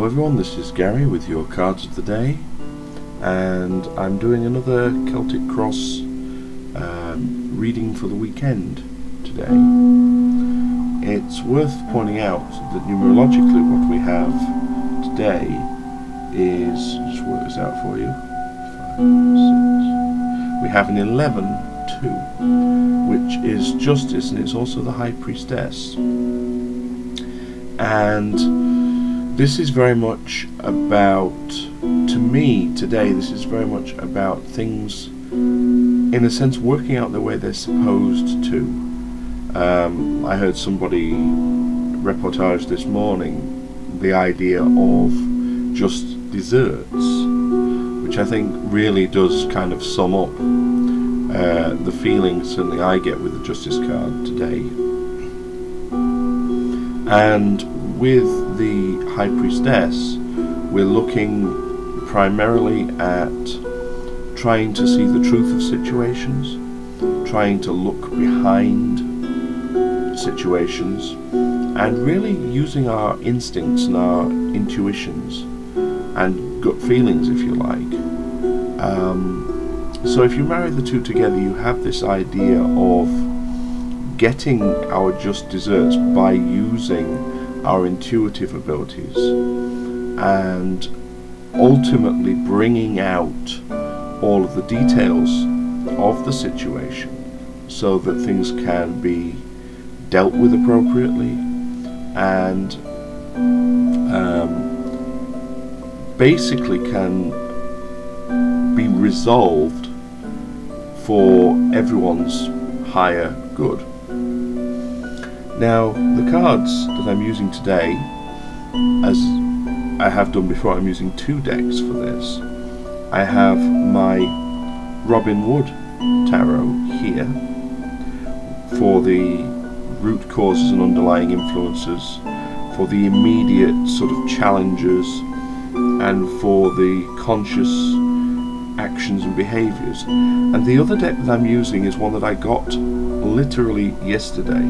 Hello everyone, this is Gary with your cards of the day, and I'm doing another Celtic Cross reading for the weekend today. It's worth pointing out that numerologically what we have today is, just work this out for you, 5, 6, we have an 11-2, which is justice, and it's also the High Priestess. And this is very much about, to me today, this is very much about things, in a sense, working out the way they're supposed to. I heard somebody reportage this morning the idea of just desserts, which I think really does kind of sum up the feeling certainly I get with the Justice card today. And with the High Priestess, we're looking primarily at trying to see the truth of situations, trying to look behind situations, and really using our instincts and our intuitions and gut feelings, if you like. So if you marry the two together, you have this idea of getting our just desserts by using our intuitive abilities and ultimately bringing out all of the details of the situation so that things can be dealt with appropriately and basically can be resolved for everyone's higher good. Now, the cards that I'm using today, as I have done before, I'm using two decks for this. I have my Robin Wood Tarot here for the root causes and underlying influences, for the immediate sort of challenges, and for the conscious actions and behaviours. And the other deck that I'm using is one that I got literally yesterday.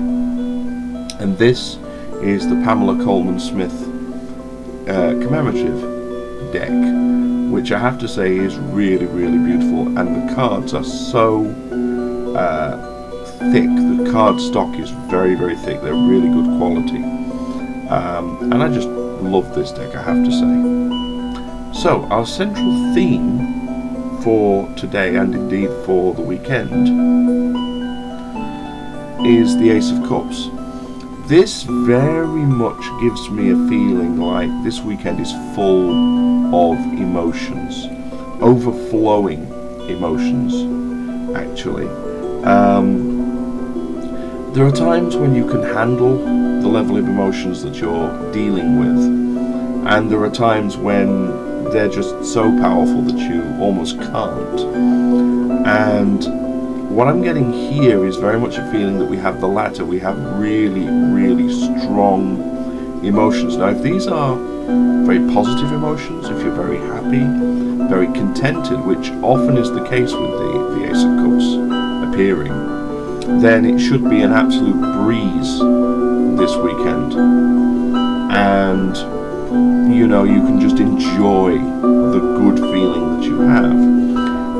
And this is the Pamela Colman Smith commemorative deck, which I have to say is really, really beautiful, and the cards are so thick. The card stock is very, very thick. They're really good quality, and I just love this deck, I have to say. So our central theme for today, and indeed for the weekend, is the Ace of Cups. This very much gives me a feeling like this weekend is full of emotions, overflowing emotions, actually. There are times when you can handle the level of emotions that you're dealing with, and there are times when they're just so powerful that you almost can't. And what I'm getting here is very much a feeling that we have the latter. We have really, really strong emotions. Now, if these are very positive emotions, if you're very happy, very contented, which often is the case with the Ace of Cups appearing, then it should be an absolute breeze this weekend. And, you know, you can just enjoy the good feeling that you have.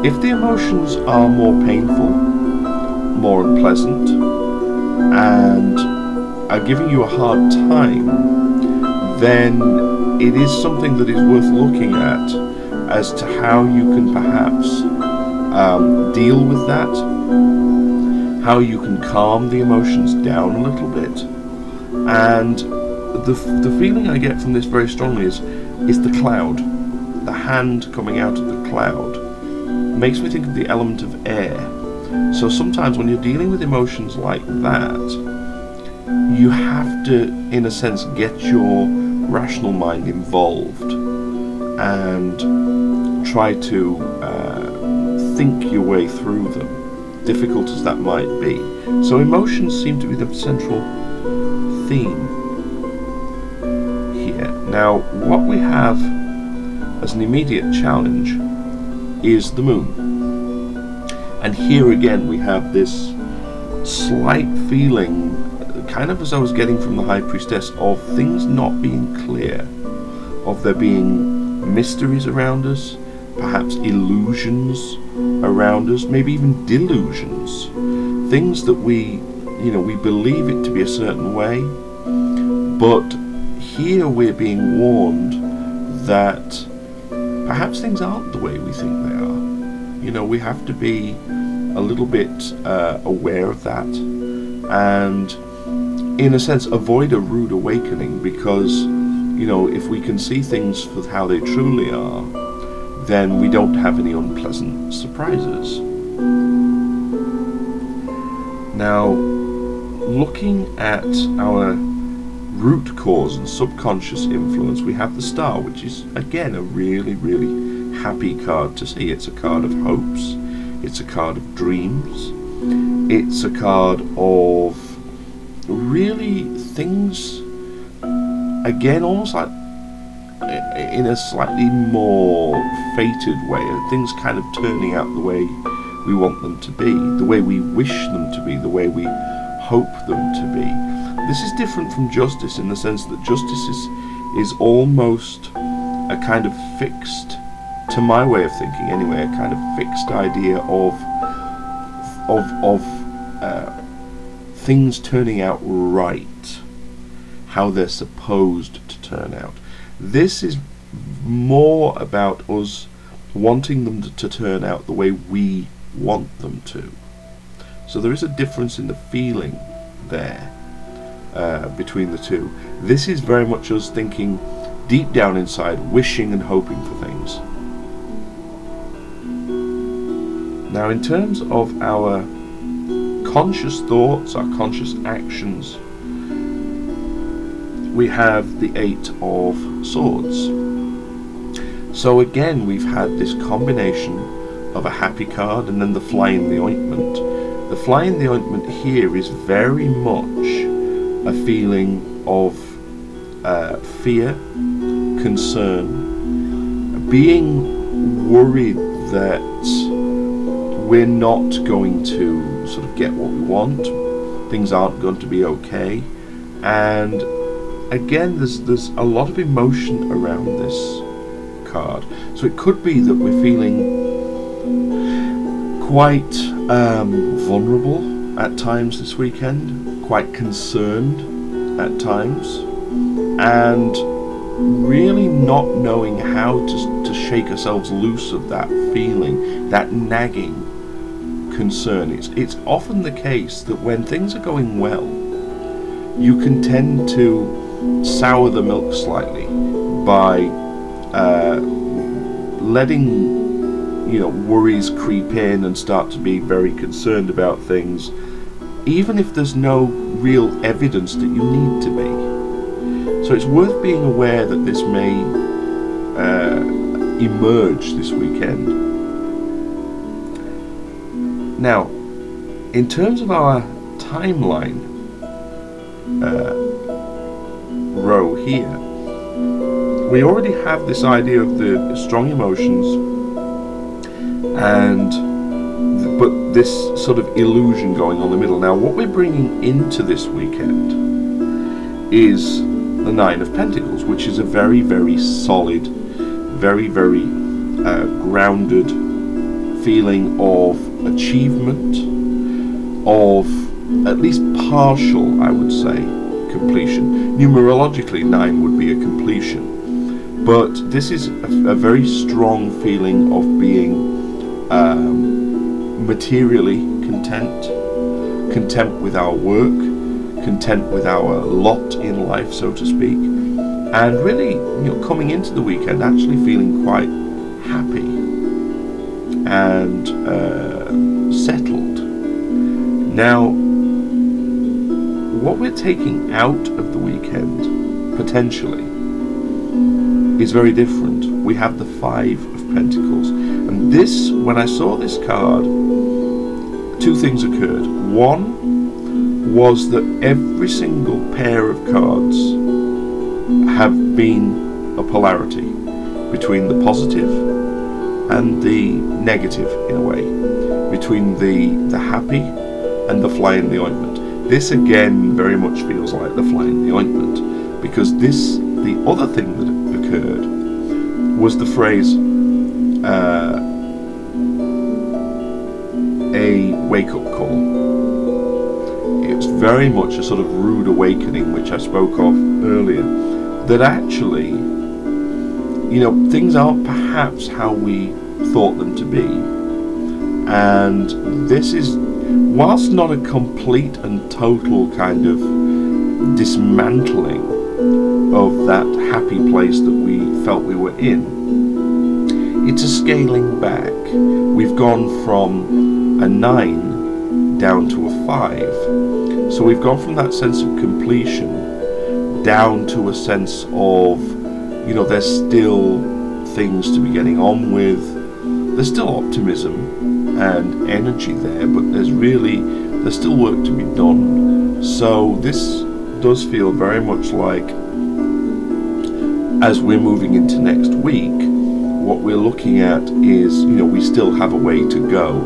If the emotions are more painful, more unpleasant, and are giving you a hard time, then it is something that is worth looking at as to how you can perhaps deal with that, how you can calm the emotions down a little bit. And the feeling I get from this very strongly is the cloud. The hand coming out of the cloud makes me think of the element of air. So sometimes when you're dealing with emotions like that, you have to, in a sense, get your rational mind involved and try to think your way through them, difficult as that might be. So emotions seem to be the central theme here. Now, what we have as an immediate challenge is the moon. And here again we have this slight feeling, kind of as I was getting from the High Priestess, of things not being clear, of there being mysteries around us, perhaps illusions around us, maybe even delusions, things that we believe it to be a certain way, but here we're being warned that perhaps things aren't the way we think they are. We have to be a little bit aware of that, and in a sense avoid a rude awakening, because if we can see things for how they truly are, then we don't have any unpleasant surprises. Now, looking at our root cause and subconscious influence, we have the Star, which is again a really, really happy card to see. It's a card of hopes, it's a card of dreams, it's a card of really things, again, almost like in a slightly more fated way, things kind of turning out the way we want them to be, the way we wish them to be, the way we hope them to be. This is different from Justice in the sense that Justice is almost a kind of fixed, to my way of thinking anyway, a kind of fixed idea of things turning out right, how they're supposed to turn out. This is more about us wanting them to turn out the way we want them to. So there is a difference in the feeling there between the two. This is very much us thinking deep down inside, wishing and hoping for things. Now, in terms of our conscious thoughts, our conscious actions, we have the Eight of Swords. So again, we've had this combination of a happy card and then the Fly in the Ointment. The Fly in the Ointment here is very much a feeling of fear, concern, being worried that we're not going to sort of get what we want, things aren't going to be okay, and again there's a lot of emotion around this card. So it could be that we're feeling quite vulnerable at times this weekend, quite concerned at times, and really not knowing how to shake ourselves loose of that feeling, that nagging concern. It's often the case that when things are going well, you can tend to sour the milk slightly by letting worries creep in and start to be very concerned about things, even if there's no real evidence that you need to be. So it's worth being aware that this may emerge this weekend. Now, in terms of our timeline row here, we already have this idea of the strong emotions but this sort of illusion going on in the middle. Now, what we're bringing into this weekend is the Nine of Pentacles, which is a very, very solid, very, very grounded feeling of achievement, of at least partial, I would say, completion. Numerologically, 9 would be a completion, but this is a very strong feeling of being materially content with our work, content with our lot in life, so to speak, and really, coming into the weekend actually feeling quite happy and settled. Now, what we're taking out of the weekend potentially is very different. We have the Five of Pentacles, and this, when I saw this card, two things occurred. One was that every single pair of cards have been a polarity between the positive and the negative, in a way, between the happy and the Fly in the Ointment. This again very much feels like the Fly in the Ointment, because the other thing that occurred was the phrase, a wake-up call. It was very much a sort of rude awakening, which I spoke of earlier, that actually, you know, things aren't perhaps how we thought them to be. And this is, whilst not a complete and total kind of dismantling of that happy place that we felt we were in, it's a scaling back. We've gone from a 9 down to a 5. So we've gone from that sense of completion down to a sense of, you know, there's still things to be getting on with. There's still optimism and energy there, but there's still work to be done. So this does feel very much like, as we're moving into next week, what we're looking at is, you know, we still have a way to go,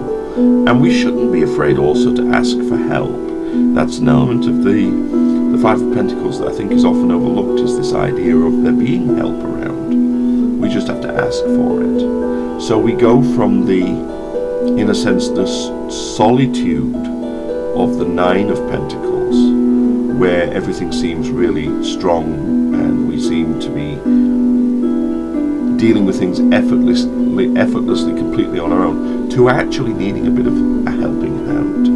and we shouldn't be afraid also to ask for help. That's an element of the Five of Pentacles that I think is often overlooked, is this idea of there being help around. We just have to ask for it. So we go from the, in a sense, the solitude of the 9 of Pentacles, where everything seems really strong and we seem to be dealing with things effortlessly, completely on our own, to actually needing a bit of a helping hand.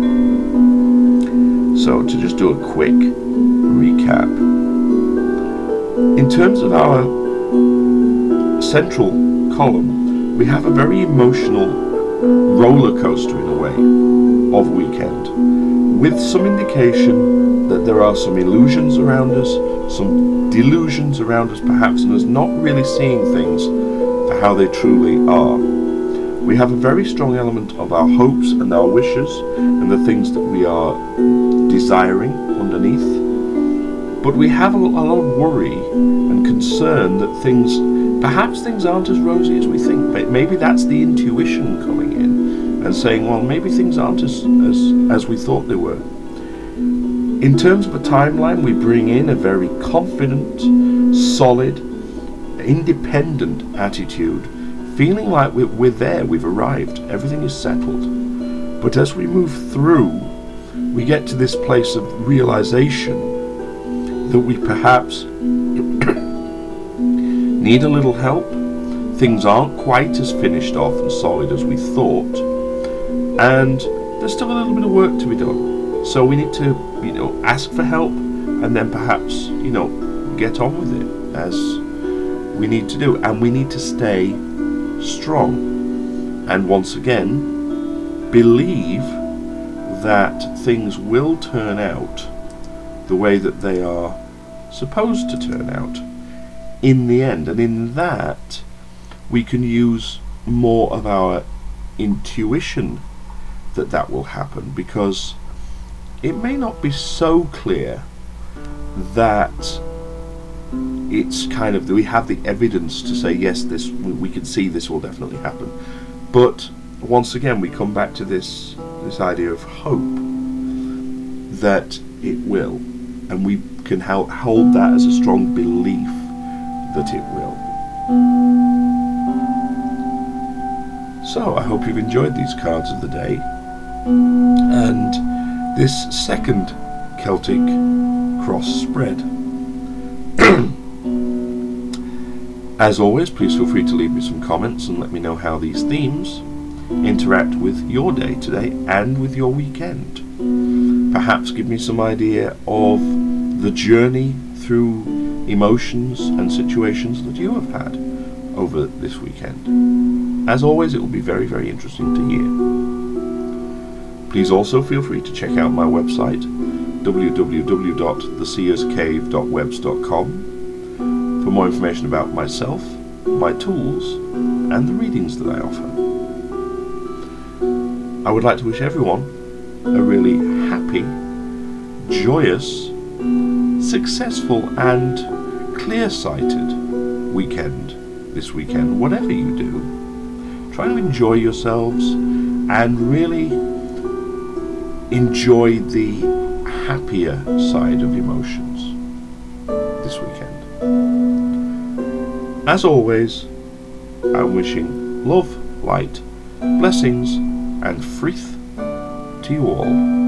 So to just do a quick recap, in terms of our central column, we have a very emotional roller coaster in a way of weekend, with some indication that there are some illusions around us, some delusions around us perhaps, and us not really seeing things for how they truly are. We have a very strong element of our hopes and our wishes and the things that we are desiring underneath. But we have a lot of worry and concern that perhaps things aren't as rosy as we think. But maybe that's the intuition coming in and saying, well, maybe things aren't as we thought they were. In terms of a timeline, we bring in a very confident, solid, independent attitude, feeling like we're there, we've arrived, everything is settled. But as we move through, we get to this place of realization that we perhaps need a little help. Things aren't quite as finished off and solid as we thought, and there's still a little bit of work to be done. So we need to, you know, ask for help, and then perhaps, you know, get on with it as we need to do, and we need to stay strong, and once again believe that things will turn out the way that they are supposed to turn out in the end. And in that, we can use more of our intuition that will happen, because it may not be so clear that it's kind of, we have the evidence to say, yes, this, we can see this will definitely happen. But once again, we come back to this idea of hope that it will, and we can hold that as a strong belief that it will. So I hope you've enjoyed these cards of the day, and this second Celtic cross spread. As always, please feel free to leave me some comments and let me know how these themes interact with your day today and with your weekend. Perhaps give me some idea of the journey through emotions and situations that you have had over this weekend. As always, it will be very, very interesting to hear. Please also feel free to check out my website, www.theseerscave.webs.com, for more information about myself, my tools, and the readings that I offer. I would like to wish everyone a really happy, joyous, successful, and clear-sighted weekend this weekend. Whatever you do, try to enjoy yourselves and really enjoy the happier side of emotions this weekend. As always, I'm wishing love, light, blessings, and frith to you all.